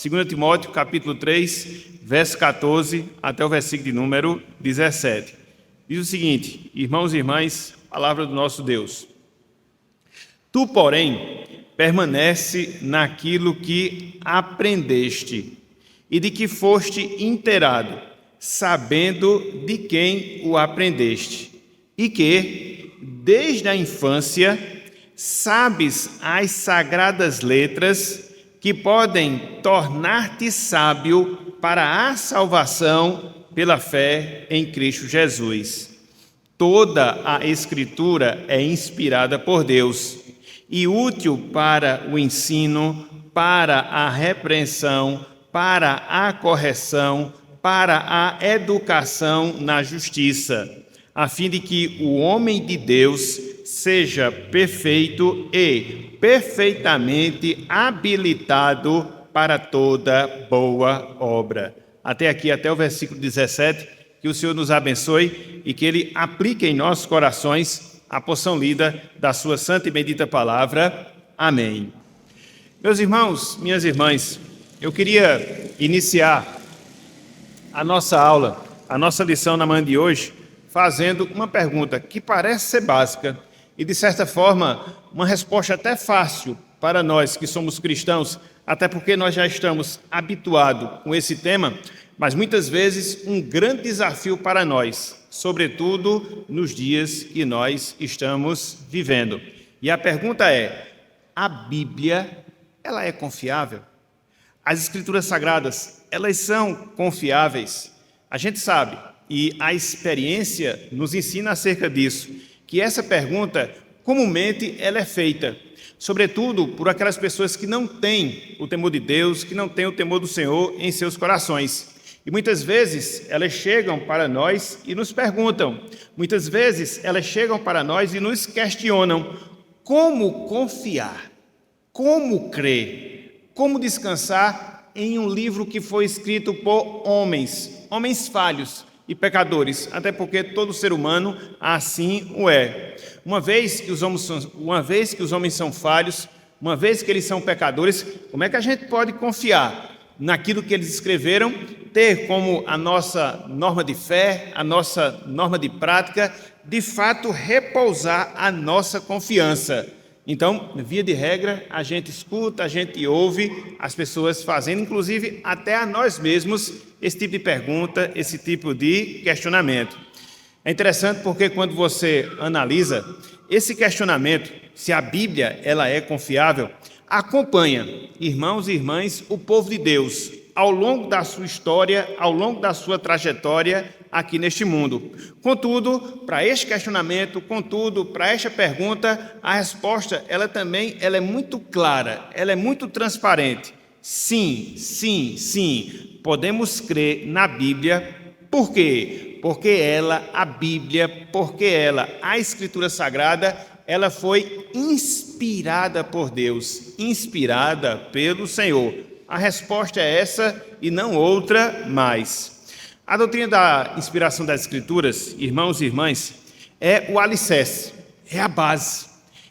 2 Timóteo, capítulo 3, verso 14 até o versículo de número 17. Diz o seguinte: irmãos e irmãs, palavra do nosso Deus. Tu, porém, permanece naquilo que aprendeste e de que foste inteirado, sabendo de quem o aprendeste, e que, desde a infância, sabes as sagradas letras que podem tornar-te sábio para a salvação pela fé em Cristo Jesus. Toda a Escritura é inspirada por Deus e útil para o ensino, para a repreensão, para a correção, para a educação na justiça, a fim de que o homem de Deus seja perfeito e perfeitamente habilitado para toda boa obra. Até aqui, até o versículo 17, que o Senhor nos abençoe e que Ele aplique em nossos corações a porção lida da sua santa e bendita palavra. Amém. Meus irmãos, minhas irmãs, eu queria iniciar a nossa aula, a nossa lição na manhã de hoje, fazendo uma pergunta que parece ser básica e, de certa forma, uma resposta até fácil para nós que somos cristãos, até porque nós já estamos habituados com esse tema, mas muitas vezes um grande desafio para nós, sobretudo nos dias que nós estamos vivendo. E a pergunta é: a Bíblia, ela é confiável? As Escrituras Sagradas, elas são confiáveis? A gente sabe, e a experiência nos ensina acerca disso, que essa pergunta, comumente, ela é feita, sobretudo por aquelas pessoas que não têm o temor de Deus, que não têm o temor do Senhor em seus corações. E muitas vezes elas chegam para nós e nos perguntam, muitas vezes elas chegam para nós e nos questionam: como confiar? Como crer? Como descansar em um livro que foi escrito por homens falhos e pecadores, até porque todo ser humano assim o é. Uma vez que os homens são falhos, uma vez que eles são pecadores, como é que a gente pode confiar naquilo que eles escreveram, ter como a nossa norma de fé, a nossa norma de prática, de fato repousar a nossa confiança? Então, via de regra, a gente escuta, a gente ouve as pessoas fazendo, inclusive até a nós mesmos, esse tipo de pergunta, esse tipo de questionamento. É interessante porque quando você analisa esse questionamento, se a Bíblia ela é confiável, acompanha, irmãos e irmãs, o povo de Deus, ao longo da sua história, ao longo da sua trajetória aqui neste mundo. Contudo, para este questionamento, para esta pergunta, a resposta ela é muito clara, ela é muito transparente. Sim, sim, sim, podemos crer na Bíblia. Por quê? Porque a Escritura Sagrada, ela foi inspirada por Deus, inspirada pelo Senhor. A resposta é essa e não outra mais. A doutrina da inspiração das Escrituras, irmãos e irmãs, é o alicerce, é a base.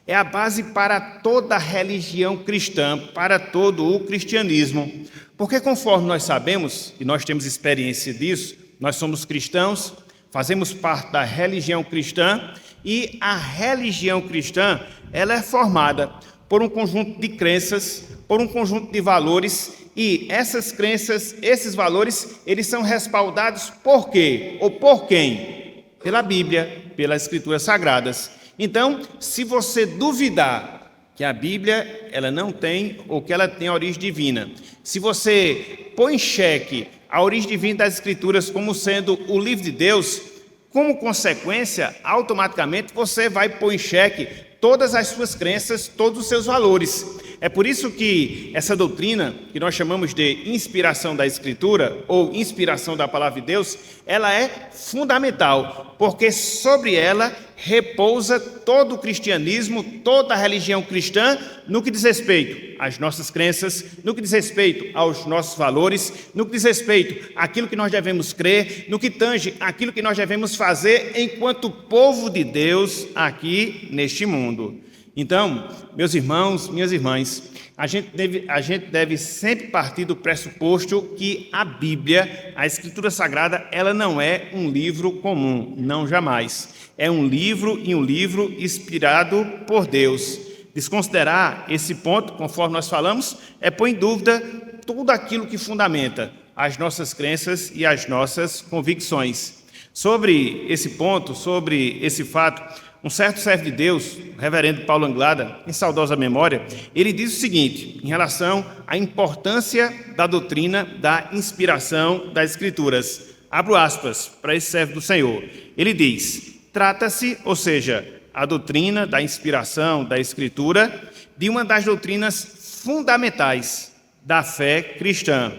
É a base para toda a religião cristã, para todo o cristianismo. Porque conforme nós sabemos, e nós temos experiência disso, nós somos cristãos, fazemos parte da religião cristã, e a religião cristã ela é formada por um conjunto de crenças, por um conjunto de valores, e essas crenças, esses valores, eles são respaldados por quê? Ou por quem? Pela Bíblia, pelas Escrituras Sagradas. Então, se você duvidar que a Bíblia ela não tem ou que ela tem origem divina, se você põe em xeque a origem divina das Escrituras como sendo o livro de Deus, como consequência, automaticamente você vai pôr em xeque todas as suas crenças, todos os seus valores. É por isso que essa doutrina, que nós chamamos de inspiração da Escritura, ou inspiração da Palavra de Deus, ela é fundamental, porque sobre ela repousa todo o cristianismo, toda a religião cristã, no que diz respeito às nossas crenças, no que diz respeito aos nossos valores, no que diz respeito àquilo que nós devemos crer, no que tange aquilo que nós devemos fazer enquanto povo de Deus aqui neste mundo. Então, meus irmãos, minhas irmãs, a gente deve sempre partir do pressuposto que a Bíblia, a Escritura Sagrada, ela não é um livro comum, não jamais. É um livro inspirado por Deus. Desconsiderar esse ponto, conforme nós falamos, é pôr em dúvida tudo aquilo que fundamenta as nossas crenças e as nossas convicções. Sobre esse ponto, sobre esse fato, um certo servo de Deus, o reverendo Paulo Anglada, em saudosa memória, ele diz o seguinte, em relação à importância da doutrina da inspiração das Escrituras. Abro aspas para esse servo do Senhor. Ele diz, trata-se, ou seja, a doutrina da inspiração da Escritura, de uma das doutrinas fundamentais da fé cristã.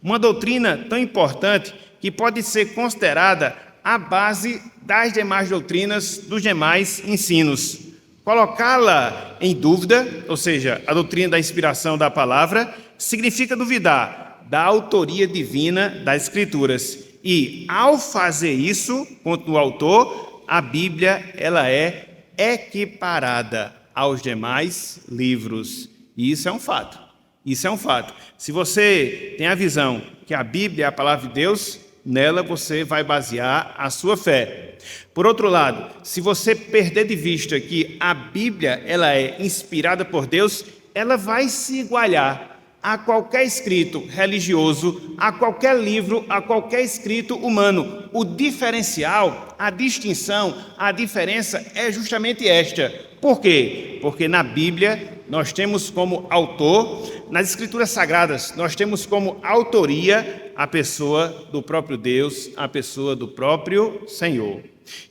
Uma doutrina tão importante que pode ser considerada a base das demais doutrinas, dos demais ensinos. Colocá-la em dúvida, ou seja, a doutrina da inspiração da palavra, significa duvidar da autoria divina das Escrituras. E, ao fazer isso, contra o autor, a Bíblia ela é equiparada aos demais livros. E isso é um fato. Isso é um fato. Se você tem a visão que a Bíblia é a palavra de Deus, nela você vai basear a sua fé. Por outro lado, se você perder de vista que a Bíblia ela é inspirada por Deus, ela vai se igualar a qualquer escrito religioso, a qualquer livro, a qualquer escrito humano. O diferencial, a distinção, a diferença é justamente esta. Por quê? Porque na Bíblia nós temos como autor, nas Escrituras Sagradas, nós temos como autoria a pessoa do próprio Deus, a pessoa do próprio Senhor.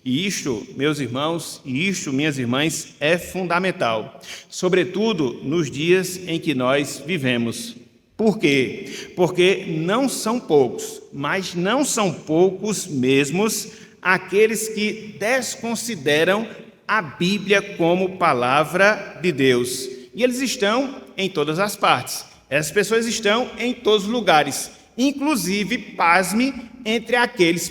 E isto, meus irmãos, e isto, minhas irmãs, é fundamental, sobretudo nos dias em que nós vivemos. Por quê? Porque não são poucos, mas não são poucos mesmos aqueles que desconsideram a Bíblia como palavra de Deus. E eles estão em todas as partes. Essas pessoas estão em todos os lugares. Inclusive, pasmem entre aqueles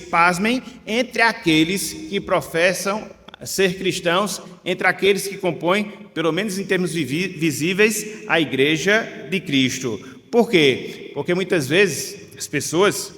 que professam ser cristãos, entre aqueles que compõem, pelo menos em termos visíveis, a Igreja de Cristo. Por quê? Porque muitas vezes as pessoas,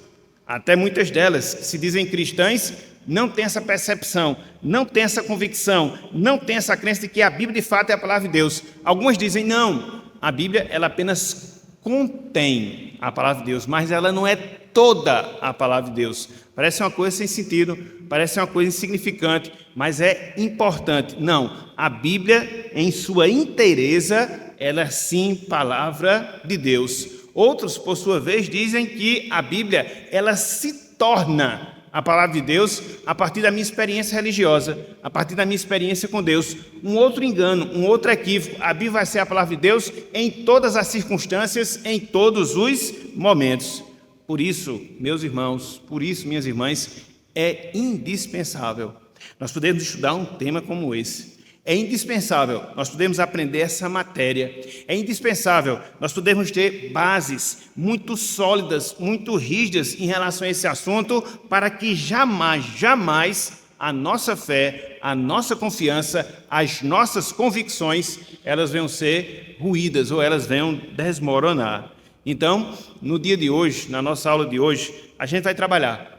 até muitas delas, que se dizem cristãs, não têm essa percepção, não têm essa convicção, não têm essa crença de que a Bíblia de fato é a palavra de Deus. Algumas dizem, não, a Bíblia ela apenas contém a palavra de Deus, mas ela não é toda a palavra de Deus. Parece uma coisa sem sentido, parece uma coisa insignificante, mas é importante. Não, a Bíblia em sua inteireza, ela é sim palavra de Deus. Outros, por sua vez, dizem que a Bíblia ela se torna a palavra de Deus a partir da minha experiência religiosa, a partir da minha experiência com Deus. Um outro engano, um outro equívoco, a Bíblia vai ser a palavra de Deus em todas as circunstâncias, em todos os momentos. Por isso, meus irmãos, por isso, minhas irmãs, é indispensável nós podemos estudar um tema como esse. É indispensável nós podemos aprender essa matéria. É indispensável nós podemos ter bases muito sólidas, muito rígidas em relação a esse assunto, para que jamais a nossa fé, a nossa confiança, as nossas convicções, elas venham ser ruídas ou elas venham desmoronar. Então, no dia de hoje, na nossa aula de hoje, a gente vai trabalhar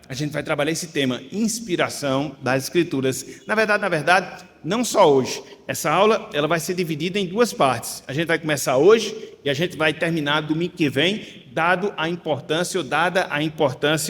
esse tema, inspiração das Escrituras. Na verdade, não só hoje. Essa aula ela vai ser dividida em duas partes. A gente vai começar hoje e a gente vai terminar domingo que vem, dada a importância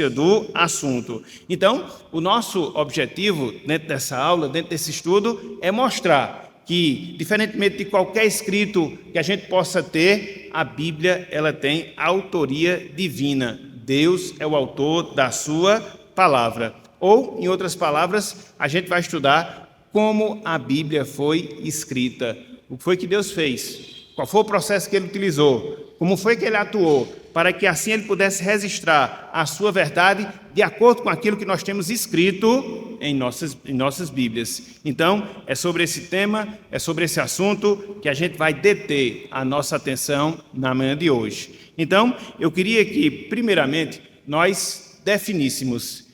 do assunto. Então, o nosso objetivo dentro dessa aula, dentro desse estudo, é mostrar que, diferentemente de qualquer escrito que a gente possa ter, a Bíblia ela tem autoria divina. Deus é o autor da sua palavra. Ou, em outras palavras, a gente vai estudar como a Bíblia foi escrita, o que foi que Deus fez, qual foi o processo que Ele utilizou, como foi que Ele atuou, para que assim Ele pudesse registrar a sua verdade de acordo com aquilo que nós temos escrito em nossas Bíblias. Então, é sobre esse tema, é sobre esse assunto que a gente vai deter a nossa atenção na manhã de hoje. Então, eu queria que, primeiramente, nós definíssemos,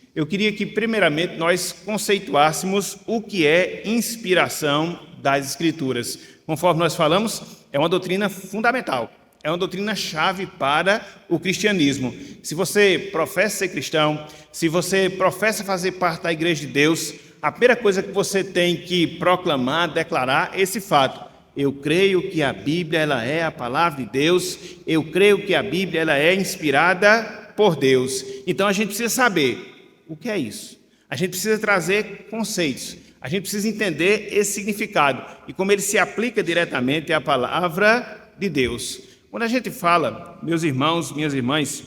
nós conceituássemos o que é inspiração das Escrituras. conforme nós falamos, é uma doutrina fundamental, é uma doutrina-chave para o cristianismo. Se você professa ser cristão, se você professa fazer parte da Igreja de Deus, a primeira coisa que você tem que proclamar, declarar, é esse fato: eu creio que a Bíblia ela é a palavra de Deus, eu creio que a Bíblia ela é inspirada por Deus. Então a gente precisa saber o que é isso. A gente precisa trazer conceitos, a gente precisa entender esse significado e como ele se aplica diretamente à palavra de Deus. Quando a gente fala, meus irmãos, minhas irmãs,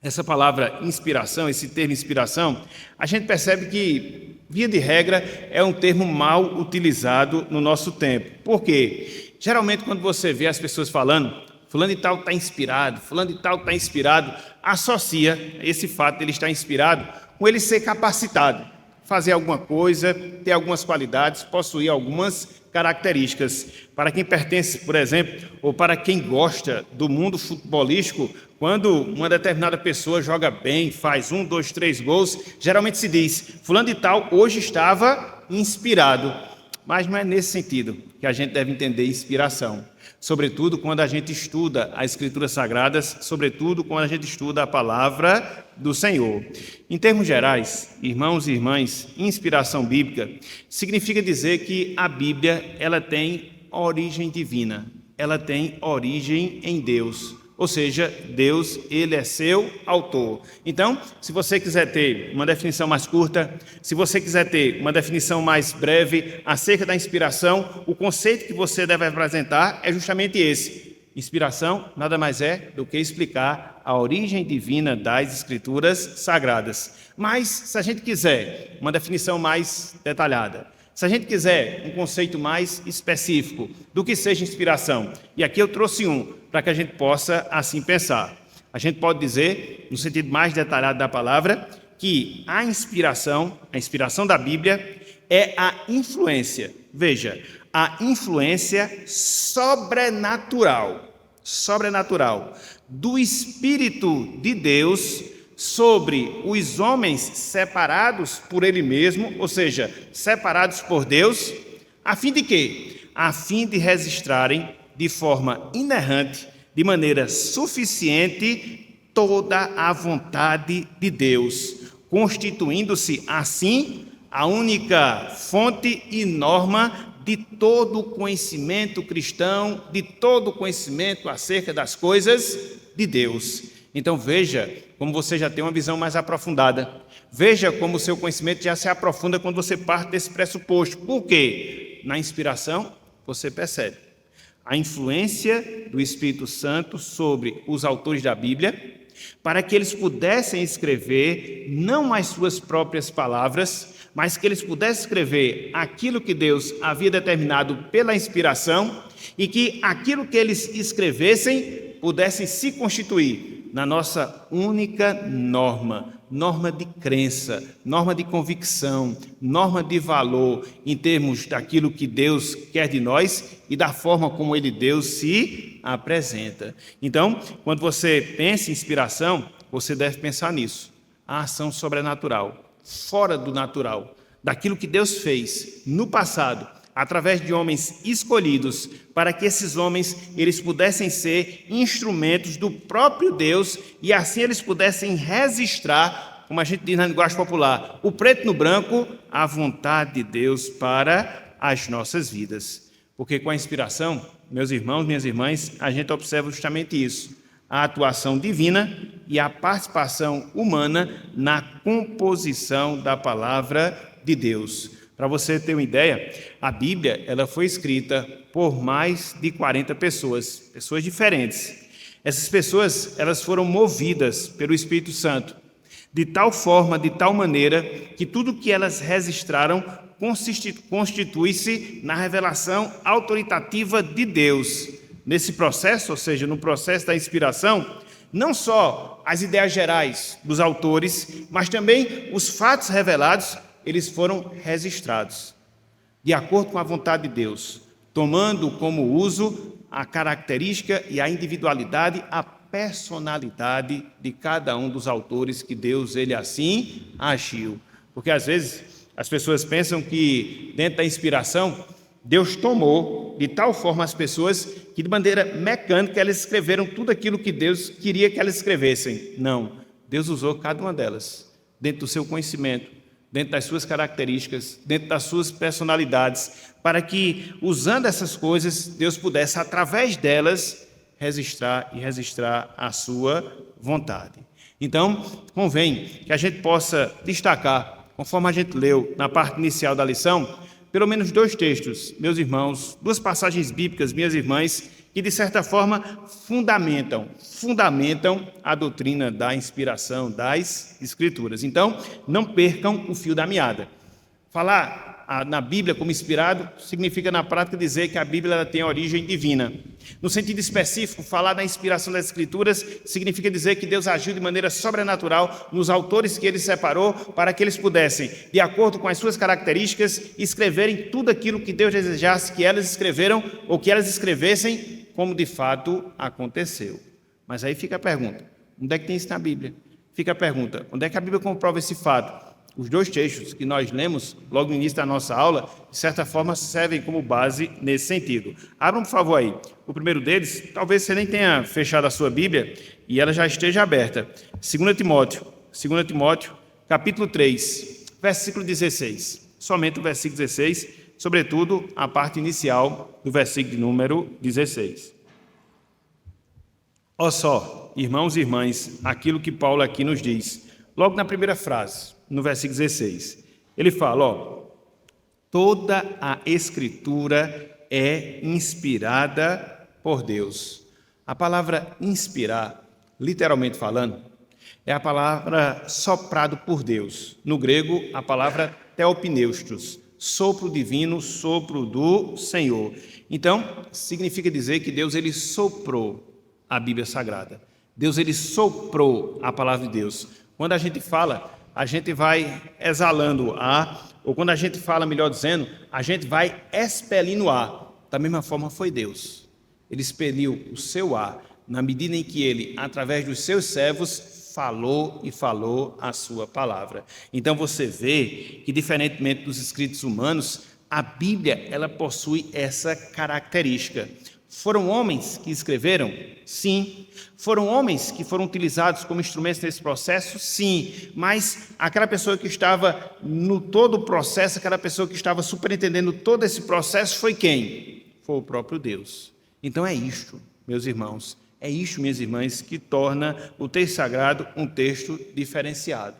essa palavra inspiração, esse termo inspiração, a gente percebe que, via de regra, é um termo mal utilizado no nosso tempo. Por quê? Geralmente, quando você vê as pessoas falando, fulano de tal está inspirado, fulano de tal está inspirado, associa esse fato de ele estar inspirado com ele ser capacitado, fazer alguma coisa, ter algumas qualidades, possuir algumas características. Para quem pertence, por exemplo, ou para quem gosta do mundo futebolístico, quando uma determinada pessoa joga bem, faz 1, 2, 3 gols, geralmente se diz, fulano de tal hoje estava inspirado. Mas não é nesse sentido que a gente deve entender inspiração. Sobretudo quando a gente estuda as Escrituras Sagradas, sobretudo quando a gente estuda a palavra do Senhor. Em termos gerais, irmãos e irmãs, inspiração bíblica significa dizer que a Bíblia ela tem origem divina, ela tem origem em Deus. Ou seja, Deus, ele é seu autor. Então, se você quiser ter uma definição mais curta, se você quiser ter uma definição mais breve acerca da inspiração, o conceito que você deve apresentar é justamente esse. Inspiração nada mais é do que explicar a origem divina das Escrituras Sagradas. Mas, se a gente quiser uma definição mais detalhada, se a gente quiser um conceito mais específico do que seja inspiração, e aqui eu trouxe um, para que a gente possa assim pensar. A gente pode dizer, no sentido mais detalhado da palavra, que a inspiração da Bíblia é a influência, veja, a influência sobrenatural do Espírito de Deus sobre os homens separados por Ele mesmo, ou seja, separados por Deus, a fim de quê? A fim de registrarem de forma inerrante, de maneira suficiente, toda a vontade de Deus, constituindo-se assim a única fonte e norma de todo o conhecimento cristão, de todo o conhecimento acerca das coisas de Deus. Então veja como você já tem uma visão mais aprofundada. Veja como o seu conhecimento já se aprofunda quando você parte desse pressuposto. Por quê? Na inspiração você percebe a influência do Espírito Santo sobre os autores da Bíblia, para que eles pudessem escrever não as suas próprias palavras, mas que eles pudessem escrever aquilo que Deus havia determinado pela inspiração e que aquilo que eles escrevessem pudessem se constituir na nossa única norma de crença, norma de convicção, norma de valor em termos daquilo que Deus quer de nós e da forma como Deus se apresenta. Então, quando você pensa em inspiração, você deve pensar nisso, a ação sobrenatural, fora do natural, daquilo que Deus fez no passado, através de homens escolhidos, para que esses homens eles pudessem ser instrumentos do próprio Deus e assim eles pudessem registrar, como a gente diz na linguagem popular, o preto no branco, a vontade de Deus para as nossas vidas. Porque com a inspiração, meus irmãos, minhas irmãs, a gente observa justamente isso, a atuação divina e a participação humana na composição da palavra de Deus. Para você ter uma ideia, a Bíblia ela foi escrita por mais de 40 pessoas diferentes. Essas pessoas elas foram movidas pelo Espírito Santo, de tal forma, de tal maneira, que tudo que elas registraram constitui-se na revelação autoritativa de Deus. Nesse processo, ou seja, no processo da inspiração, não só as ideias gerais dos autores, mas também os fatos revelados, eles foram registrados, de acordo com a vontade de Deus, tomando como uso a característica e a individualidade, a personalidade de cada um dos autores que Deus, ele assim agiu. Porque às vezes as pessoas pensam que dentro da inspiração Deus tomou de tal forma as pessoas que de maneira mecânica elas escreveram tudo aquilo que Deus queria que elas escrevessem. Não, Deus usou cada uma delas, dentro do seu conhecimento, dentro das suas características, dentro das suas personalidades, para que, usando essas coisas, Deus pudesse, através delas, registrar a sua vontade. Então, convém que a gente possa destacar, conforme a gente leu na parte inicial da lição, pelo menos 2 textos, meus irmãos, 2 passagens bíblicas, minhas irmãs, que de certa forma fundamentam a doutrina da inspiração das Escrituras. Então, não percam o fio da meada. Falar na Bíblia como inspirado significa na prática dizer que a Bíblia ela tem origem divina. No sentido específico, falar da inspiração das Escrituras significa dizer que Deus agiu de maneira sobrenatural nos autores que Ele separou para que eles pudessem, de acordo com as suas características, escreverem tudo aquilo que Deus desejasse que elas escreveram ou que elas escrevessem, como de fato aconteceu. Mas aí fica a pergunta, onde é que tem isso na Bíblia? Fica a pergunta, onde é que a Bíblia comprova esse fato? Os 2 textos que nós lemos logo no início da nossa aula, de certa forma, servem como base nesse sentido. Abram, por favor, aí. O primeiro deles, talvez você nem tenha fechado a sua Bíblia e ela já esteja aberta. 2 Timóteo, capítulo 3, versículo 16. Somente o versículo 16, sobretudo a parte inicial do versículo de número 16. Ó só, irmãos e irmãs, aquilo que Paulo aqui nos diz, logo na primeira frase, no versículo 16, ele fala, toda a Escritura é inspirada por Deus. A palavra inspirar, literalmente falando, é a palavra soprado por Deus. No grego, a palavra theopneustos, sopro divino, sopro do Senhor. Então, significa dizer que Deus ele soprou a Bíblia Sagrada. Deus ele soprou a palavra de Deus. Quando a gente fala, a gente vai exalando ar, ou quando a gente fala, melhor dizendo, a gente vai expelindo ar. Da mesma forma foi Deus. Ele expeliu o seu ar, na medida em que ele, através dos seus servos, falou a sua palavra. Então você vê que, diferentemente dos escritos humanos, a Bíblia ela possui essa característica. Foram homens que escreveram? Sim. Foram homens que foram utilizados como instrumentos nesse processo? Sim. Mas aquela pessoa que estava no todo o processo, aquela pessoa que estava superintendendo todo esse processo foi quem? Foi o próprio Deus. Então é isto, meus irmãos, é isto, minhas irmãs, que torna o texto sagrado um texto diferenciado.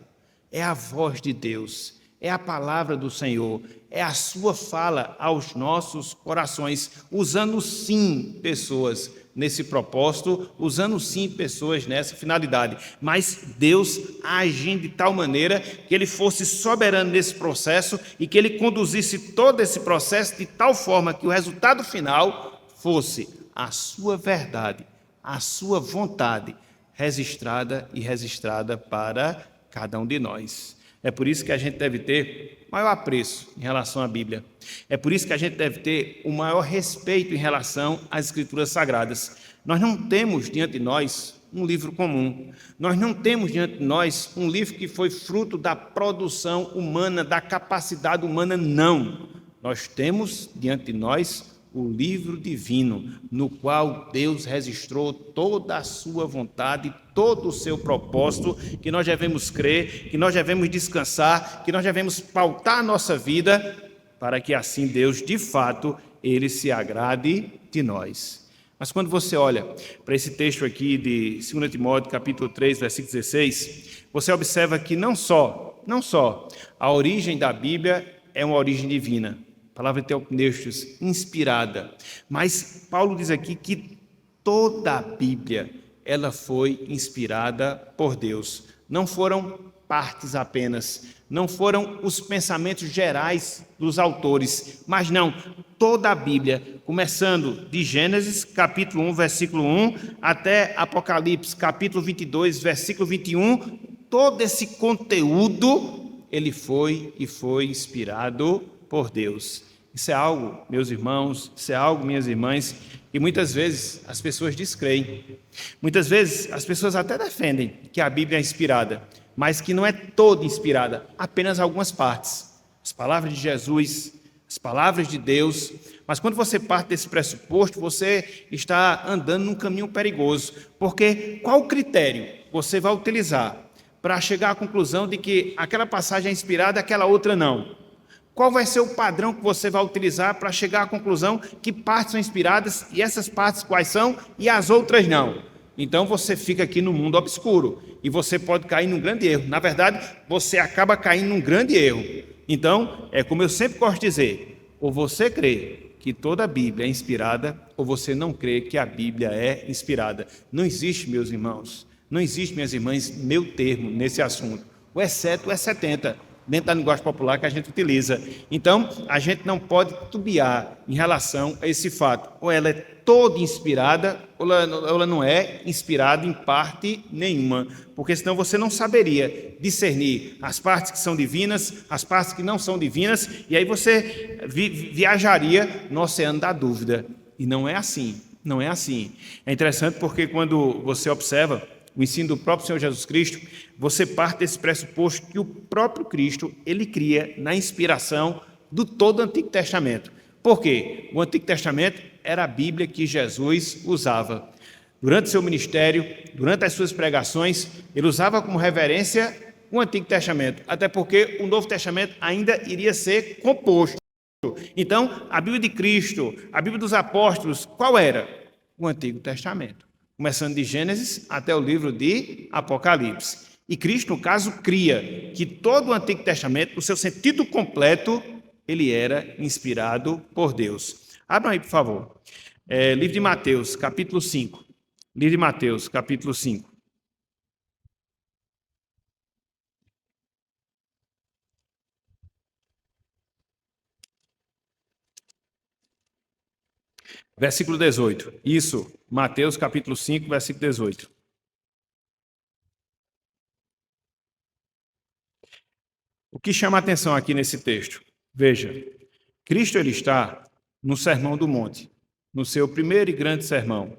É a voz de Deus, é a palavra do Senhor, é a sua fala aos nossos corações, usando sim pessoas nesse propósito, usando sim pessoas nessa finalidade, mas Deus agindo de tal maneira que Ele fosse soberano nesse processo e que Ele conduzisse todo esse processo de tal forma que o resultado final fosse a sua verdade, a sua vontade, registrada para cada um de nós. É por isso que a gente deve ter maior apreço em relação à Bíblia. É por isso que a gente deve ter o maior respeito em relação às Escrituras Sagradas. Nós não temos diante de nós um livro comum. Nós não temos diante de nós um livro que foi fruto da produção humana, da capacidade humana, não. Nós temos diante de nós o livro divino, no qual Deus registrou toda a sua vontade, todo o seu propósito, que nós devemos crer, que nós devemos descansar, que nós devemos pautar a nossa vida, para que assim Deus, de fato, Ele se agrade de nós. Mas quando você olha para esse texto aqui de 2 Timóteo, capítulo 3, versículo 16, você observa que não só a origem da Bíblia é uma origem divina, a palavra theopneustos, inspirada. Mas Paulo diz aqui que toda a Bíblia, ela foi inspirada por Deus. Não foram partes apenas, não foram os pensamentos gerais dos autores, mas não, toda a Bíblia, começando de Gênesis, capítulo 1, versículo 1, até Apocalipse, capítulo 22, versículo 21, todo esse conteúdo, ele foi inspirado por Deus. Isso é algo, meus irmãos, isso é algo, minhas irmãs, que muitas vezes as pessoas descreem. Muitas vezes as pessoas até defendem que a Bíblia é inspirada, mas que não é toda inspirada, apenas algumas partes. As palavras de Jesus, as palavras de Deus, mas quando você parte desse pressuposto, você está andando num caminho perigoso, porque qual critério você vai utilizar para chegar à conclusão de que aquela passagem é inspirada e aquela outra não? Qual vai ser o padrão que você vai utilizar para chegar à conclusão que partes são inspiradas e essas partes quais são e as outras não? Então você fica aqui no mundo obscuro e você pode cair num grande erro. Na verdade, você acaba caindo num grande erro. Então, é como eu sempre gosto de dizer, ou você crê que toda a Bíblia é inspirada, ou você não crê que a Bíblia é inspirada. Não existe, meus irmãos, não existe, minhas irmãs, meu termo nesse assunto. O exceto é 70, dentro da linguagem popular que a gente utiliza. Então, a gente não pode titubear em relação a esse fato. Ou ela é toda inspirada, ou ela não é inspirada em parte nenhuma, porque senão você não saberia discernir as partes que são divinas, as partes que não são divinas, e aí você viajaria no oceano da dúvida. E não é assim, não é assim. É interessante porque quando você observa o ensino do próprio Senhor Jesus Cristo, você parte desse pressuposto que o próprio Cristo, ele cria na inspiração do todo o Antigo Testamento. Por quê? O Antigo Testamento era a Bíblia que Jesus usava. Durante seu ministério, durante as suas pregações, ele usava como reverência o Antigo Testamento, até porque o Novo Testamento ainda iria ser composto. Então, a Bíblia de Cristo, a Bíblia dos apóstolos, qual era? O Antigo Testamento, começando de Gênesis até o livro de Apocalipse. E Cristo, no caso, cria que todo o Antigo Testamento, no seu sentido completo, ele era inspirado por Deus. Abram aí, por favor. Livro de Mateus, capítulo 5. Livro de Mateus, capítulo 5. Versículo 18. Isso, Mateus, capítulo 5, versículo 18. O que chama a atenção aqui nesse texto? Veja, Cristo ele está no Sermão do Monte, no seu primeiro e grande sermão,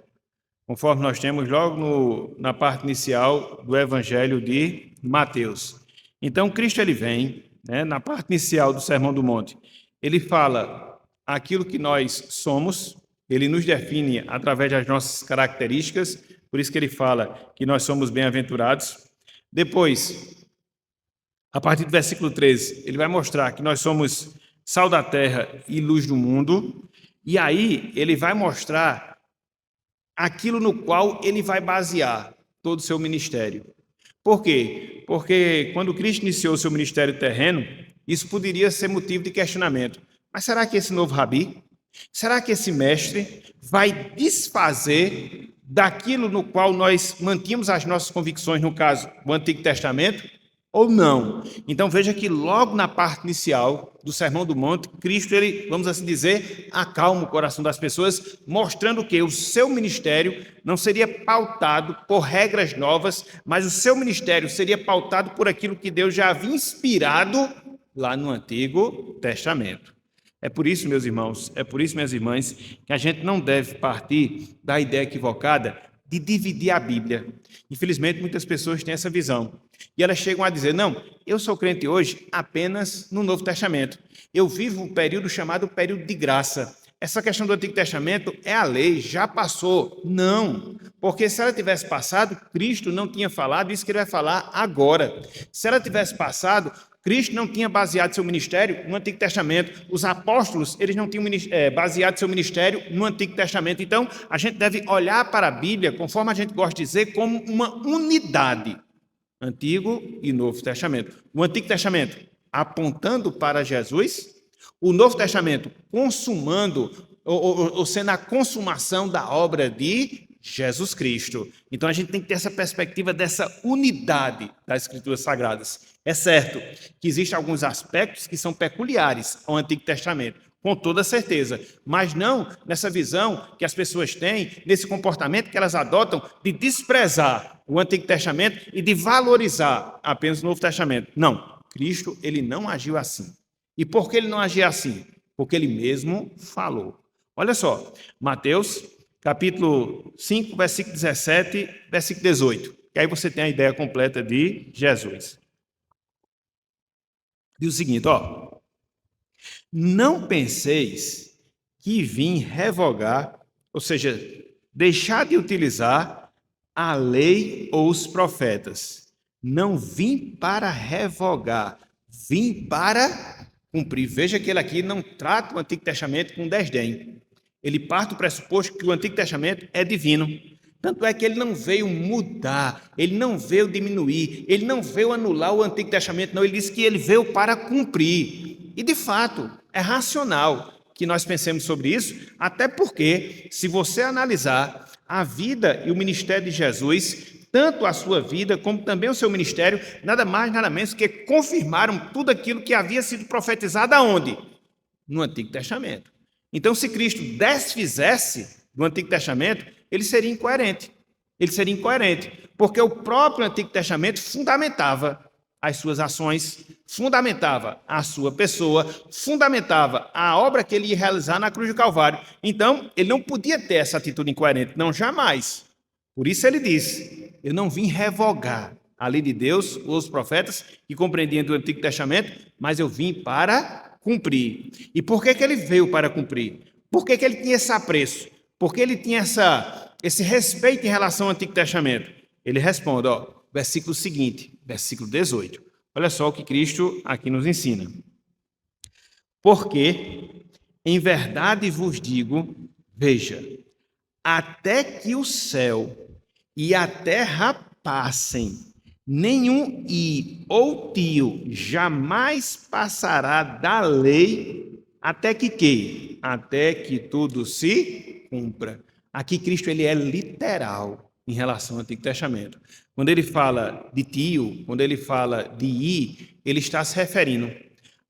conforme nós temos logo na parte inicial do Evangelho de Mateus. Então, Cristo ele vem, na parte inicial do Sermão do Monte, ele fala aquilo que nós somos, ele nos define através das nossas características, por isso que ele fala que nós somos bem-aventurados. Depois, a partir do versículo 13, ele vai mostrar que nós somos sal da terra e luz do mundo, e aí ele vai mostrar aquilo no qual ele vai basear todo o seu ministério. Por quê? Porque quando Cristo iniciou o seu ministério terreno, isso poderia ser motivo de questionamento. Mas será que esse novo rabi, será que esse mestre vai desfazer daquilo no qual nós mantínhamos as nossas convicções, no caso, o Antigo Testamento, ou não? Então veja que logo na parte inicial do Sermão do Monte, Cristo, ele, vamos assim dizer, acalma o coração das pessoas, mostrando que o seu ministério não seria pautado por regras novas, mas o seu ministério seria pautado por aquilo que Deus já havia inspirado lá no Antigo Testamento. É por isso, meus irmãos, é por isso, minhas irmãs, que a gente não deve partir da ideia equivocada de dividir a Bíblia. Infelizmente, muitas pessoas têm essa visão. E elas chegam a dizer, não, eu sou crente hoje apenas no Novo Testamento. Eu vivo um período chamado período de graça. Essa questão do Antigo Testamento é a lei, já passou. Não, porque se ela tivesse passado, Cristo não tinha falado isso que ele vai falar agora. Se ela tivesse passado, Cristo não tinha baseado seu ministério no Antigo Testamento. Os apóstolos, eles não tinham baseado seu ministério no Antigo Testamento. Então, a gente deve olhar para a Bíblia, conforme a gente gosta de dizer, como uma unidade. Antigo e Novo Testamento. O Antigo Testamento apontando para Jesus, o Novo Testamento consumando, ou sendo a consumação da obra de Jesus Cristo. Então a gente tem que ter essa perspectiva dessa unidade das Escrituras Sagradas. É certo que existem alguns aspectos que são peculiares ao Antigo Testamento, com toda certeza, mas não nessa visão que as pessoas têm, nesse comportamento que elas adotam de desprezar o Antigo Testamento e de valorizar apenas o Novo Testamento. Não, Cristo ele não agiu assim. E por que ele não agia assim? Porque ele mesmo falou. Olha só, Mateus, capítulo 5, versículo 17, versículo 18. Que aí você tem a ideia completa de Jesus. Diz o seguinte, Não penseis que vim revogar, ou seja, deixar de utilizar a lei ou os profetas. Não vim para revogar, vim para cumprir. Veja que ele aqui não trata o Antigo Testamento com desdém. Ele parte do pressuposto que o Antigo Testamento é divino. Tanto é que ele não veio mudar, ele não veio diminuir, ele não veio anular o Antigo Testamento, não. Ele disse que ele veio para cumprir. E, de fato, é racional que nós pensemos sobre isso, até porque, se você analisar a vida e o ministério de Jesus, tanto a sua vida como também o seu ministério, nada mais, nada menos que confirmaram tudo aquilo que havia sido profetizado aonde? No Antigo Testamento. Então, se Cristo desfizesse do Antigo Testamento, ele seria incoerente. Ele seria incoerente, porque o próprio Antigo Testamento fundamentava as suas ações, fundamentava a sua pessoa, fundamentava a obra que ele ia realizar na cruz do Calvário. Então, ele não podia ter essa atitude incoerente, não, jamais. Por isso ele disse, eu não vim revogar a lei de Deus, os profetas, que compreendiam do Antigo Testamento, mas eu vim para cumprir. E por que ele veio para cumprir? Por que ele tinha esse apreço? Por que ele tinha esse respeito em relação ao Antigo Testamento? Ele responde, versículo seguinte, versículo 18. Olha só o que Cristo aqui nos ensina. Porque, em verdade vos digo, veja, até que o céu e a terra passem, nenhum i ou tio jamais passará da lei, até que quê? Até que tudo se cumpra. Aqui Cristo ele é literal em relação ao Antigo Testamento. Quando ele fala de tio, quando ele fala de i, ele está se referindo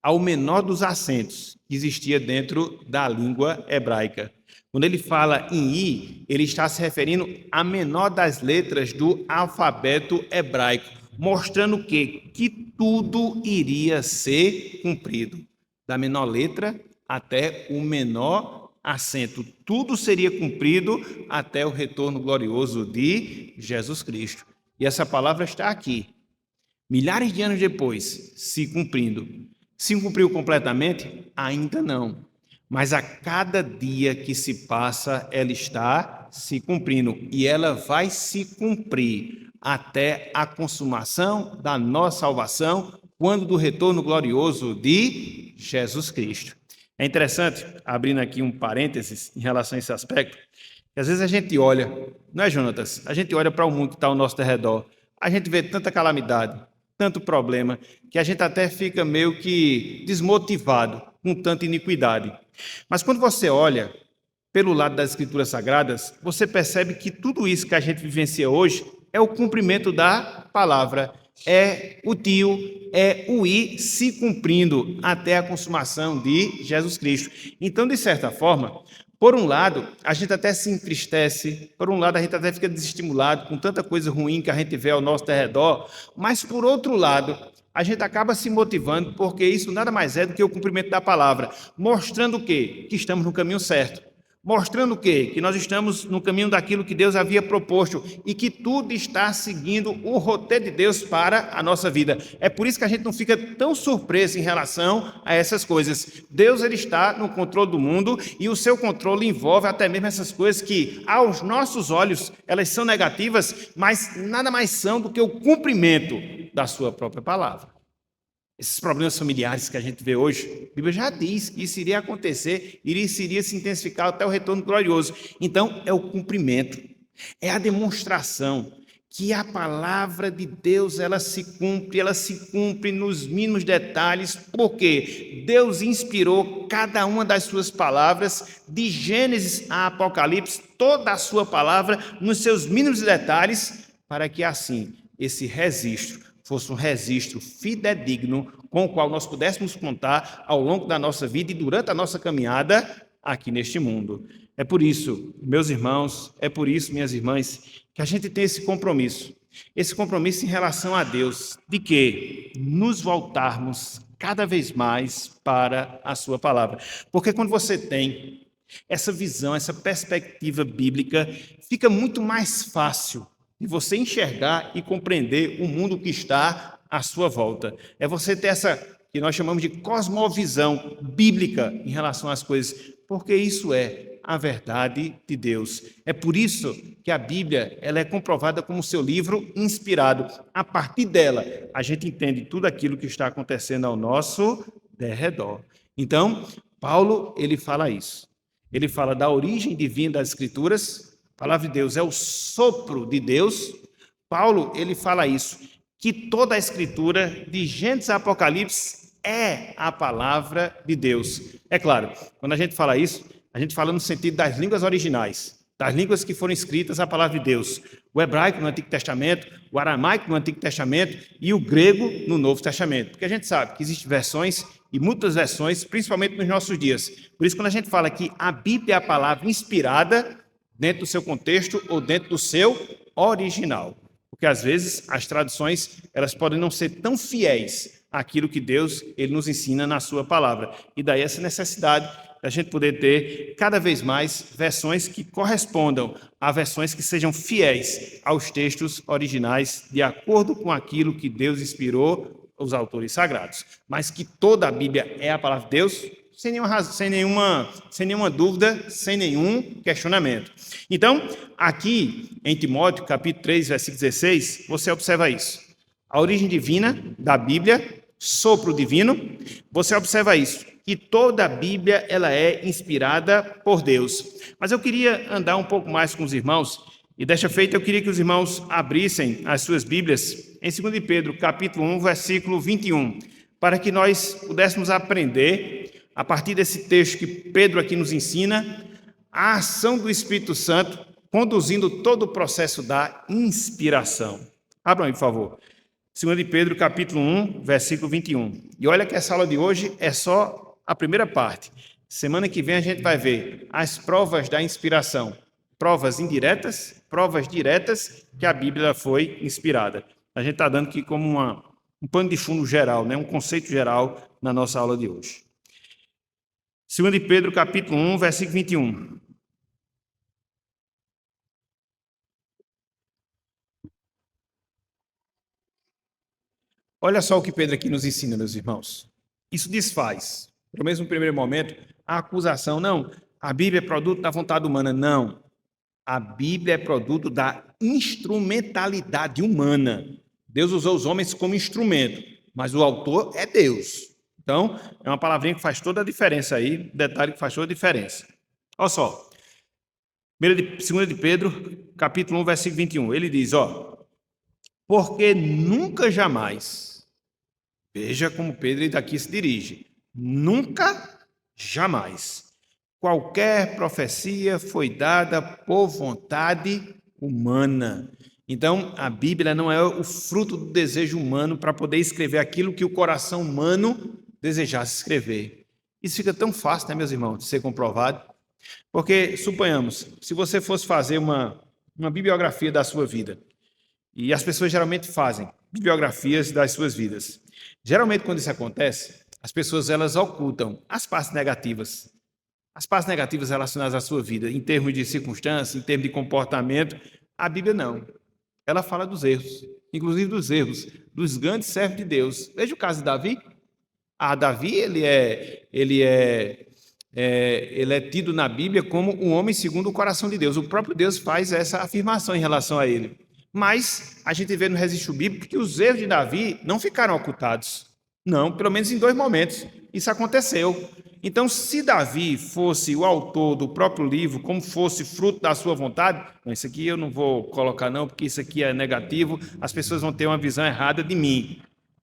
ao menor dos acentos que existia dentro da língua hebraica. Quando ele fala em i, ele está se referindo à menor das letras do alfabeto hebraico, mostrando que tudo iria ser cumprido, da menor letra até o menor acento. Tudo seria cumprido até o retorno glorioso de Jesus Cristo. E essa palavra está aqui, milhares de anos depois, se cumprindo. Se cumpriu completamente? Ainda não. Mas a cada dia que se passa, ela está se cumprindo. E ela vai se cumprir até a consumação da nossa salvação, quando do retorno glorioso de Jesus Cristo. É interessante, abrindo aqui um parênteses em relação a esse aspecto, que às vezes a gente olha, não é, Jonatas? A gente olha para o mundo que está ao nosso redor, a gente vê tanta calamidade, tanto problema, que a gente até fica meio que desmotivado com tanta iniquidade. Mas quando você olha pelo lado das Escrituras Sagradas, você percebe que tudo isso que a gente vivencia hoje é o cumprimento da palavra, é o tio, é o i se cumprindo até a consumação de Jesus Cristo. Então, de certa forma, por um lado, a gente até se entristece, por um lado, a gente até fica desestimulado com tanta coisa ruim que a gente vê ao nosso redor, mas, por outro lado, a gente acaba se motivando, porque isso nada mais é do que o cumprimento da palavra, mostrando o quê? Que estamos no caminho certo. Mostrando o quê? Que nós estamos no caminho daquilo que Deus havia proposto e que tudo está seguindo o roteiro de Deus para a nossa vida. É por isso que a gente não fica tão surpreso em relação a essas coisas. Deus ele está no controle do mundo e o seu controle envolve até mesmo essas coisas que, aos nossos olhos, elas são negativas, mas nada mais são do que o cumprimento da sua própria palavra. Esses problemas familiares que a gente vê hoje, a Bíblia já diz que isso iria acontecer, iria se intensificar até o retorno glorioso. Então, é o cumprimento, é a demonstração que a palavra de Deus ela se cumpre nos mínimos detalhes, porque Deus inspirou cada uma das suas palavras, de Gênesis a Apocalipse, toda a sua palavra, nos seus mínimos detalhes, para que assim esse registro fosse um registro fidedigno com o qual nós pudéssemos contar ao longo da nossa vida e durante a nossa caminhada aqui neste mundo. É por isso, meus irmãos, é por isso, minhas irmãs, que a gente tem esse compromisso em relação a Deus, de que nos voltarmos cada vez mais para a sua palavra. Porque quando você tem essa visão, essa perspectiva bíblica, fica muito mais fácil de você enxergar e compreender o mundo que está à sua volta. É você ter essa que nós chamamos de cosmovisão bíblica em relação às coisas, porque isso é a verdade de Deus. É por isso que a Bíblia ela é comprovada como seu livro inspirado. A partir dela, a gente entende tudo aquilo que está acontecendo ao nosso derredor. Então, Paulo, ele fala isso. Ele fala da origem divina das Escrituras. A palavra de Deus é o sopro de Deus. Paulo, ele fala isso, que toda a Escritura, de Gênesis a Apocalipse, é a palavra de Deus. É claro, quando a gente fala isso, a gente fala no sentido das línguas originais, das línguas que foram escritas a palavra de Deus. O hebraico no Antigo Testamento, o aramaico no Antigo Testamento e o grego no Novo Testamento. Porque a gente sabe que existem versões e muitas versões, principalmente nos nossos dias. Por isso, quando a gente fala que a Bíblia é a palavra inspirada dentro do seu contexto ou dentro do seu original. Porque, às vezes, as traduções elas podem não ser tão fiéis àquilo que Deus ele nos ensina na sua palavra. E daí essa necessidade da gente poder ter cada vez mais versões que correspondam a versões que sejam fiéis aos textos originais, de acordo com aquilo que Deus inspirou os autores sagrados. Mas que toda a Bíblia é a palavra de Deus, sem nenhuma dúvida, sem nenhum questionamento. Então, aqui em Timóteo, capítulo 3, versículo 16, você observa isso. A origem divina da Bíblia, sopro divino, você observa isso, que toda a Bíblia ela é inspirada por Deus. Mas eu queria andar um pouco mais com os irmãos, e desta feita eu queria que os irmãos abrissem as suas Bíblias em 2 Pedro, capítulo 1, versículo 21, para que nós pudéssemos aprender, a partir desse texto que Pedro aqui nos ensina, a ação do Espírito Santo conduzindo todo o processo da inspiração. Abram aí, por favor. 2 Pedro, capítulo 1, versículo 21. E olha que essa aula de hoje é só a primeira parte. Semana que vem a gente vai ver as provas da inspiração. Provas indiretas, provas diretas que a Bíblia foi inspirada. A gente está dando aqui como um pano de fundo geral, né? Um conceito geral na nossa aula de hoje. 2 Pedro, capítulo 1, versículo 21. Olha só o que Pedro aqui nos ensina, meus irmãos. Isso desfaz, pelo menos no primeiro momento, a acusação. Não, a Bíblia é produto da vontade humana. Não, a Bíblia é produto da instrumentalidade humana. Deus usou os homens como instrumento, mas o autor é Deus. Então, é uma palavrinha que faz toda a diferença aí, detalhe que faz toda a diferença. Olha só, 2 de Pedro, capítulo 1, versículo 21, ele diz, porque nunca jamais, veja como Pedro daqui se dirige, nunca jamais, qualquer profecia foi dada por vontade humana. Então, a Bíblia não é o fruto do desejo humano para poder escrever aquilo que o coração humano desejasse escrever. Isso fica tão fácil, né, meus irmãos, de ser comprovado. Porque, suponhamos, se você fosse fazer uma bibliografia da sua vida, e as pessoas geralmente fazem bibliografias das suas vidas. Geralmente, quando isso acontece, as pessoas elas ocultam as partes negativas. As partes negativas relacionadas à sua vida, em termos de circunstância, em termos de comportamento. A Bíblia não. Ela fala dos erros, inclusive dos erros dos grandes servos de Deus. Veja o caso de Davi. Davi ele é tido na Bíblia como um homem segundo o coração de Deus. O próprio Deus faz essa afirmação em relação a ele. Mas a gente vê no registro bíblico que os erros de Davi não ficaram ocultados. Não, pelo menos em 2 momentos. Isso aconteceu. Então, se Davi fosse o autor do próprio livro, como fosse fruto da sua vontade, não, isso aqui eu não vou colocar não, porque isso aqui é negativo, as pessoas vão ter uma visão errada de mim.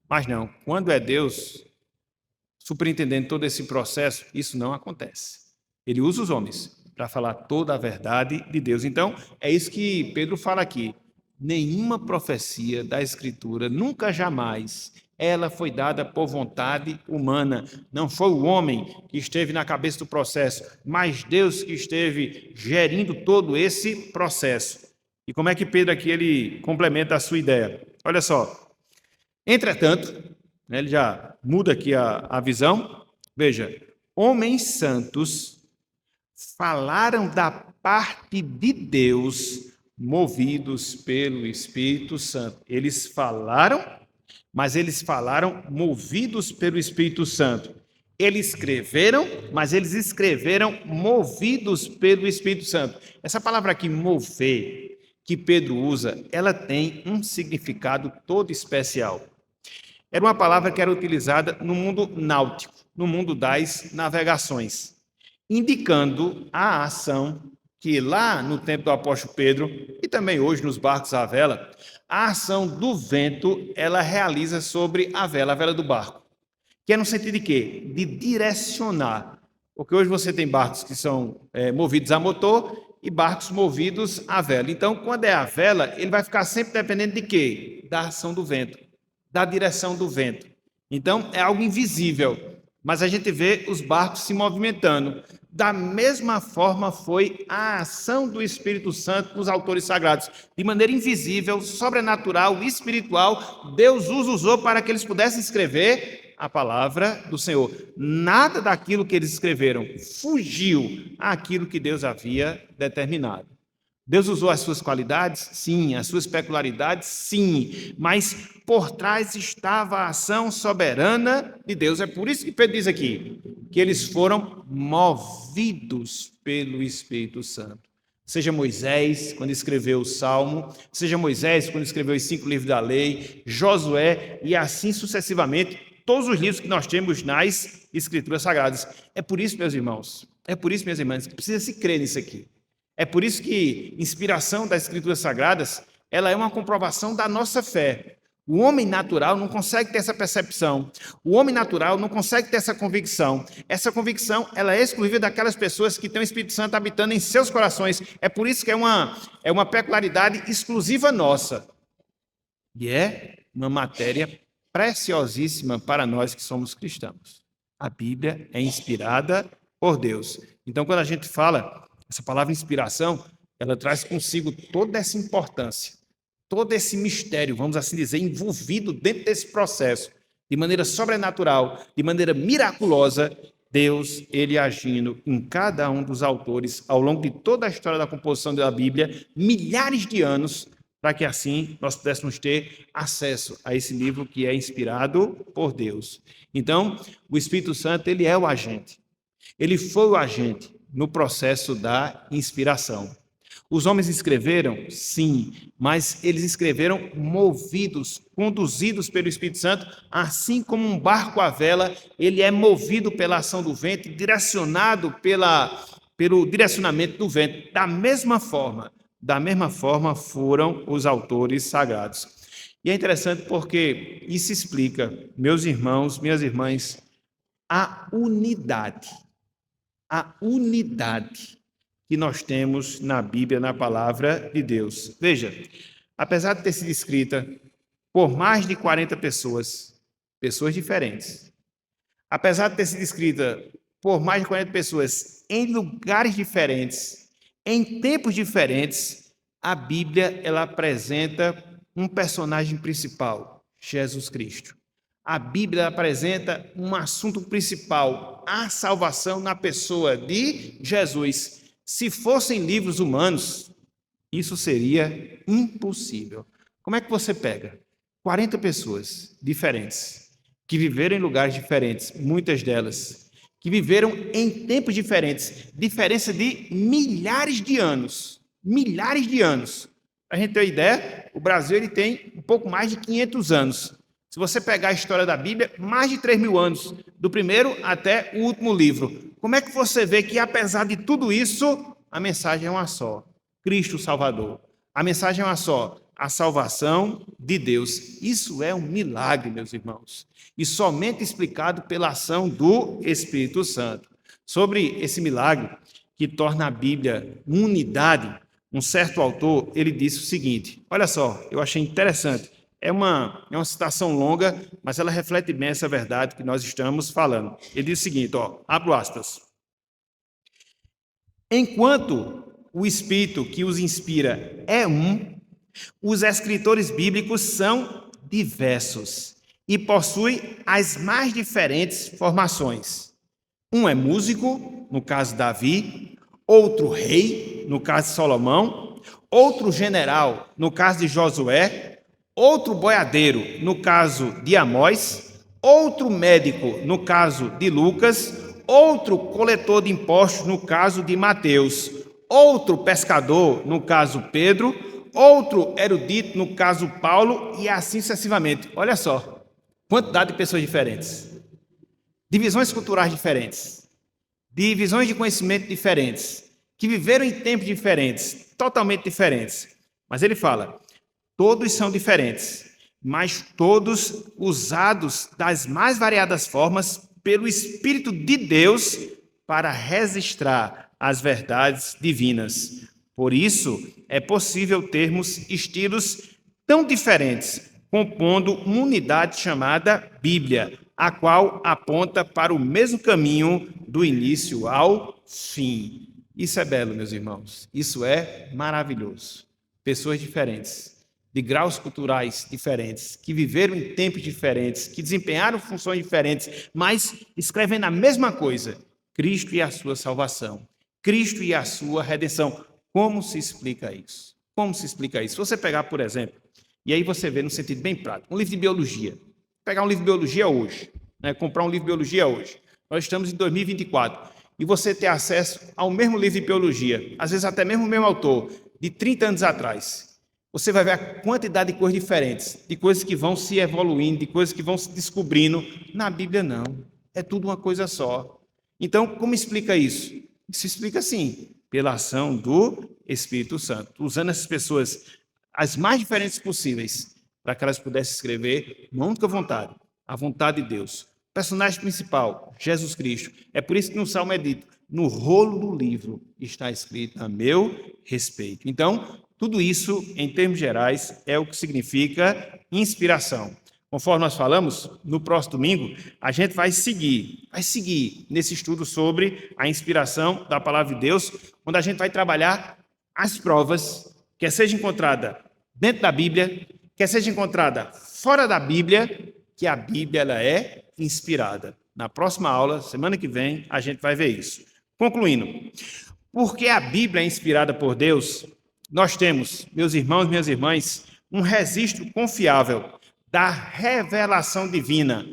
Mas não, quando é Deus superintendendo todo esse processo, isso não acontece. Ele usa os homens para falar toda a verdade de Deus. Então, é isso que Pedro fala aqui. Nenhuma profecia da Escritura, nunca jamais, ela foi dada por vontade humana. Não foi o homem que esteve na cabeça do processo, mas Deus que esteve gerindo todo esse processo. E como é que Pedro aqui ele complementa a sua ideia? Olha só. Entretanto, ele já muda aqui a visão. Veja, homens santos falaram da parte de Deus, movidos pelo Espírito Santo. Eles falaram mas eles falaram movidos pelo Espírito Santo. Eles escreveram, mas eles escreveram movidos pelo Espírito Santo. Essa palavra aqui, mover, que Pedro usa, ela tem um significado todo especial. Era uma palavra que era utilizada no mundo náutico, no mundo das navegações, indicando a ação que lá no tempo do apóstolo Pedro, e também hoje nos barcos à vela, a ação do vento, ela realiza sobre a vela do barco. Que é no sentido de quê? De direcionar. Porque hoje você tem barcos que são movidos a motor e barcos movidos a vela. Então, quando é a vela, ele vai ficar sempre dependendo de quê? Da ação do vento, da direção do vento. Então, é algo invisível, mas a gente vê os barcos se movimentando. Da mesma forma foi a ação do Espírito Santo nos autores sagrados. De maneira invisível, sobrenatural, espiritual, Deus os usou para que eles pudessem escrever a palavra do Senhor. Nada daquilo que eles escreveram fugiu àquilo que Deus havia determinado. Deus usou as suas qualidades? Sim. As suas peculiaridades? Sim. Mas por trás estava a ação soberana de Deus. É por isso que Pedro diz aqui, que eles foram movidos pelo Espírito Santo. Seja Moisés, quando escreveu o Salmo, seja Moisés, quando escreveu os 5 livros da lei, Josué, e assim sucessivamente, todos os livros que nós temos nas Escrituras Sagradas. É por isso, meus irmãos, é por isso, minhas irmãs, que precisa se crer nisso aqui. É por isso que inspiração das Escrituras Sagradas, ela é uma comprovação da nossa fé. O homem natural não consegue ter essa percepção. O homem natural não consegue ter essa convicção. Essa convicção, ela é exclusiva daquelas pessoas que têm o Espírito Santo habitando em seus corações. É por isso que é uma peculiaridade exclusiva nossa. E é uma matéria preciosíssima para nós que somos cristãos. A Bíblia é inspirada por Deus. Então, quando a gente fala essa palavra inspiração, ela traz consigo toda essa importância, todo esse mistério, vamos assim dizer, envolvido dentro desse processo, de maneira sobrenatural, de maneira miraculosa, Deus, ele agindo em cada um dos autores, ao longo de toda a história da composição da Bíblia, milhares de anos, para que assim nós pudéssemos ter acesso a esse livro que é inspirado por Deus. Então, o Espírito Santo, ele é o agente. Ele foi o agente no processo da inspiração. Os homens escreveram? Sim, mas eles escreveram movidos, conduzidos pelo Espírito Santo, assim como um barco à vela, ele é movido pela ação do vento, direcionado pelo direcionamento do vento. Da mesma forma foram os autores sagrados. E é interessante porque isso explica, meus irmãos, minhas irmãs, a unidade que nós temos na Bíblia, na palavra de Deus. Veja, apesar de ter sido escrita por mais de 40 pessoas diferentes, apesar de ter sido escrita por mais de 40 pessoas em lugares diferentes, em tempos diferentes, a Bíblia ela apresenta um personagem principal, Jesus Cristo. A Bíblia apresenta um assunto principal, a salvação na pessoa de Jesus. Se fossem livros humanos, isso seria impossível. Como é que você pega 40 pessoas diferentes, que viveram em lugares diferentes, muitas delas, que viveram em tempos diferentes, diferença de milhares de anos. Para a gente ter uma ideia, o Brasil ele tem um pouco mais de 500 anos. Se você pegar a história da Bíblia, mais de 3.000 anos, do primeiro até o último livro. Como é que você vê que, apesar de tudo isso, a mensagem é uma só: Cristo Salvador. A mensagem é uma só: a salvação de Deus. Isso é um milagre, meus irmãos, e somente explicado pela ação do Espírito Santo. Sobre esse milagre que torna a Bíblia unidade, um certo autor, ele disse o seguinte, olha só, eu achei interessante. É uma citação longa, mas ela reflete bem essa verdade que nós estamos falando. Ele diz o seguinte, abro aspas. Enquanto o Espírito que os inspira é um, os escritores bíblicos são diversos e possuem as mais diferentes formações. Um é músico, no caso de Davi, outro rei, no caso de Salomão, outro general, no caso de Josué, outro boiadeiro, no caso de Amós, outro médico, no caso de Lucas, outro coletor de impostos, no caso de Mateus, outro pescador, no caso Pedro, outro erudito, no caso Paulo, e assim sucessivamente. Olha só, quantidade de pessoas diferentes, divisões culturais diferentes, divisões de conhecimento diferentes, que viveram em tempos diferentes, totalmente diferentes. Mas ele fala, todos são diferentes, mas todos usados das mais variadas formas pelo Espírito de Deus para registrar as verdades divinas. Por isso, é possível termos estilos tão diferentes, compondo uma unidade chamada Bíblia, a qual aponta para o mesmo caminho do início ao fim. Isso é belo, meus irmãos. Isso é maravilhoso. Pessoas diferentes, de graus culturais diferentes, que viveram em tempos diferentes, que desempenharam funções diferentes, mas escrevendo a mesma coisa: Cristo e a sua salvação, Cristo e a sua redenção. Como se explica isso? Como se explica isso? Se você pegar, por exemplo, e aí você vê no sentido bem prático, um livro de biologia. Pegar um livro de biologia hoje, comprar um livro de biologia hoje. Nós estamos em 2024 e você ter acesso ao mesmo livro de biologia, às vezes até mesmo o mesmo autor, de 30 anos atrás. Você vai ver a quantidade de coisas diferentes, de coisas que vão se evoluindo, de coisas que vão se descobrindo. Na Bíblia, não. É tudo uma coisa só. Então, como explica isso? Isso explica assim, pela ação do Espírito Santo, usando essas pessoas as mais diferentes possíveis, para que elas pudessem escrever uma única vontade, a vontade de Deus. O personagem principal, Jesus Cristo. É por isso que no Salmo é dito, no rolo do livro está escrito a meu respeito. Então, tudo isso, em termos gerais, é o que significa inspiração. Conforme nós falamos, no próximo domingo, a gente vai seguir nesse estudo sobre a inspiração da palavra de Deus, onde a gente vai trabalhar as provas, quer seja encontrada dentro da Bíblia, quer seja encontrada fora da Bíblia, que a Bíblia ela é inspirada. Na próxima aula, semana que vem, a gente vai ver isso. Concluindo, porque a Bíblia é inspirada por Deus, nós temos, meus irmãos e minhas irmãs, um registro confiável da revelação divina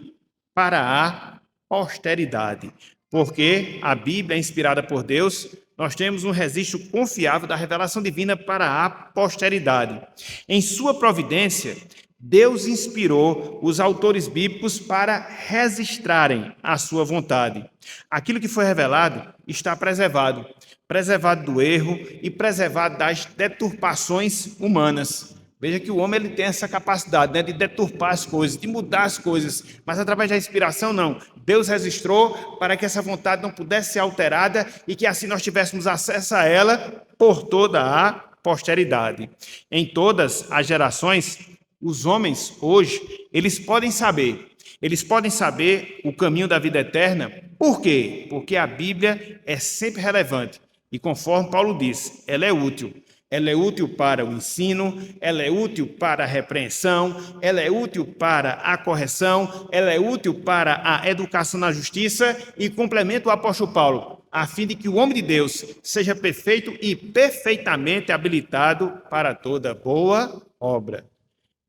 para a posteridade. Porque a Bíblia é inspirada por Deus, nós temos um registro confiável da revelação divina para a posteridade. Em sua providência, Deus inspirou os autores bíblicos para registrarem a sua vontade. Aquilo que foi revelado está preservado, preservado do erro e preservado das deturpações humanas. Veja que o homem ele tem essa capacidade, de deturpar as coisas, de mudar as coisas, mas através da inspiração não. Deus registrou para que essa vontade não pudesse ser alterada e que assim nós tivéssemos acesso a ela por toda a posteridade. Em todas as gerações, os homens hoje, eles podem saber o caminho da vida eterna. Por quê? Porque a Bíblia é sempre relevante e conforme Paulo diz, ela é útil. Ela é útil para o ensino, ela é útil para a repreensão, ela é útil para a correção, ela é útil para a educação na justiça e complementa o apóstolo Paulo, a fim de que o homem de Deus seja perfeito e perfeitamente habilitado para toda boa obra.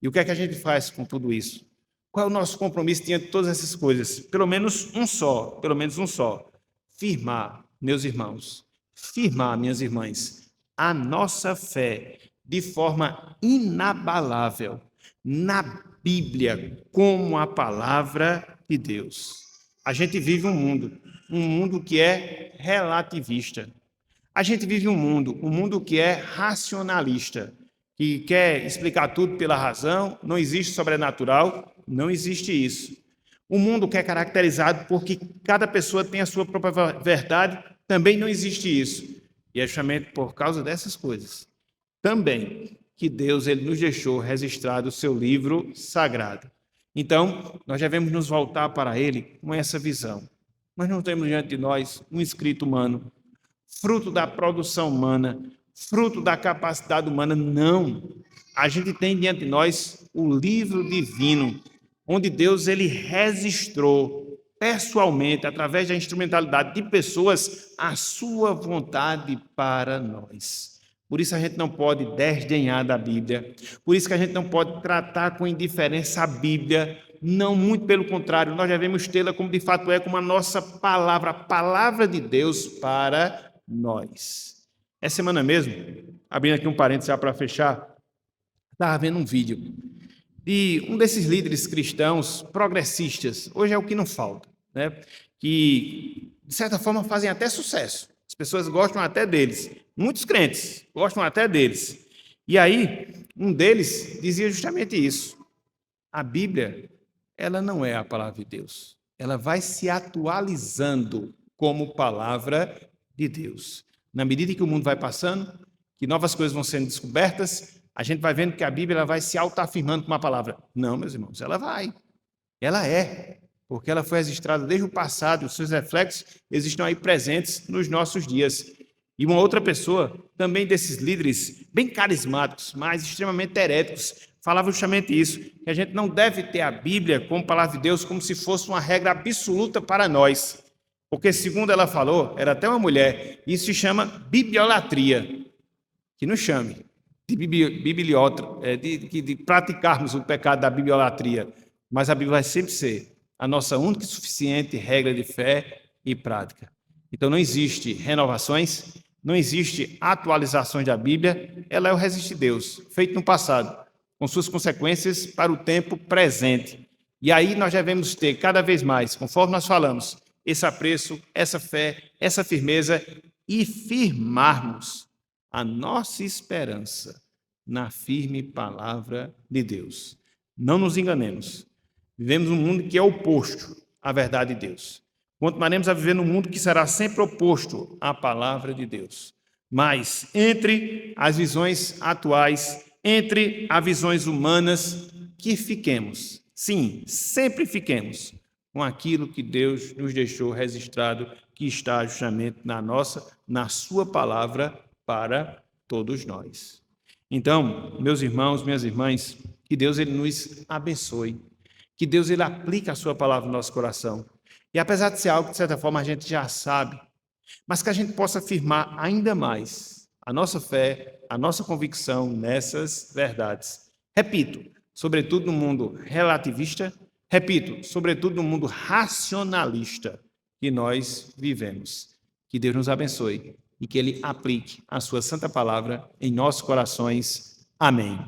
E o que é que a gente faz com tudo isso? Qual é o nosso compromisso diante de todas essas coisas? Pelo menos um só. Firmar, meus irmãos, firmar, minhas irmãs, a nossa fé de forma inabalável na Bíblia como a palavra de Deus. A gente vive um mundo que é relativista. A gente vive um mundo que é racionalista, que quer explicar tudo pela razão, não existe sobrenatural, não existe isso. O mundo que é caracterizado porque cada pessoa tem a sua própria verdade, também não existe isso. E é justamente por causa dessas coisas também que Deus ele nos deixou registrado o seu livro sagrado. Então, nós devemos nos voltar para ele com essa visão. Nós não temos diante de nós um escrito humano, fruto da produção humana, fruto da capacidade humana, não. A gente tem diante de nós o livro divino, onde Deus ele registrou pessoalmente, através da instrumentalidade de pessoas, a sua vontade para nós. Por isso a gente não pode desdenhar da Bíblia. Por isso que a gente não pode tratar com indiferença a Bíblia. Não, muito pelo contrário, nós devemos tê-la como de fato é, como a nossa palavra, a palavra de Deus para nós. Essa semana mesmo, abrindo aqui um parênteses já para fechar, estava vendo um vídeo de um desses líderes cristãos progressistas, hoje é o que não falta, né? Que, de certa forma, fazem até sucesso. As pessoas gostam até deles. Muitos crentes gostam até deles. E aí, um deles dizia justamente isso. A Bíblia, ela não é a palavra de Deus. Ela vai se atualizando como palavra de Deus. Na medida que o mundo vai passando, que novas coisas vão sendo descobertas, a gente vai vendo que a Bíblia ela vai se autoafirmando com uma palavra. Não, meus irmãos, ela vai. Ela é, porque ela foi registrada desde o passado, os seus reflexos existem aí presentes nos nossos dias. E uma outra pessoa, também desses líderes bem carismáticos, mas extremamente heréticos, falava justamente isso, que a gente não deve ter a Bíblia como palavra de Deus como se fosse uma regra absoluta para nós. Porque, segundo ela falou, era até uma mulher, isso se chama bibliolatria. Que nos chame de praticarmos o pecado da bibliolatria. Mas a Bíblia vai sempre ser a nossa única e suficiente regra de fé e prática. Então não existe renovações, não existe atualizações da Bíblia, ela é o resiste de Deus, feito no passado, com suas consequências para o tempo presente. E aí nós devemos ter cada vez mais, conforme nós falamos, esse apreço, essa fé, essa firmeza e firmarmos a nossa esperança na firme palavra de Deus. Não nos enganemos. Vivemos num mundo que é oposto à verdade de Deus. Continuaremos a viver num mundo que será sempre oposto à palavra de Deus. Mas entre as visões atuais, entre as visões humanas, que fiquemos, sim, sempre fiquemos com aquilo que Deus nos deixou registrado, que está justamente na sua palavra para todos nós. Então, meus irmãos, minhas irmãs, que Deus ele nos abençoe, que Deus ele aplique a sua palavra no nosso coração. E apesar de ser algo que, de certa forma, a gente já sabe, mas que a gente possa afirmar ainda mais a nossa fé, a nossa convicção nessas verdades. Repito, sobretudo no mundo relativista, repito, sobretudo no mundo racionalista que nós vivemos. Que Deus nos abençoe e que Ele aplique a sua santa palavra em nossos corações. Amém.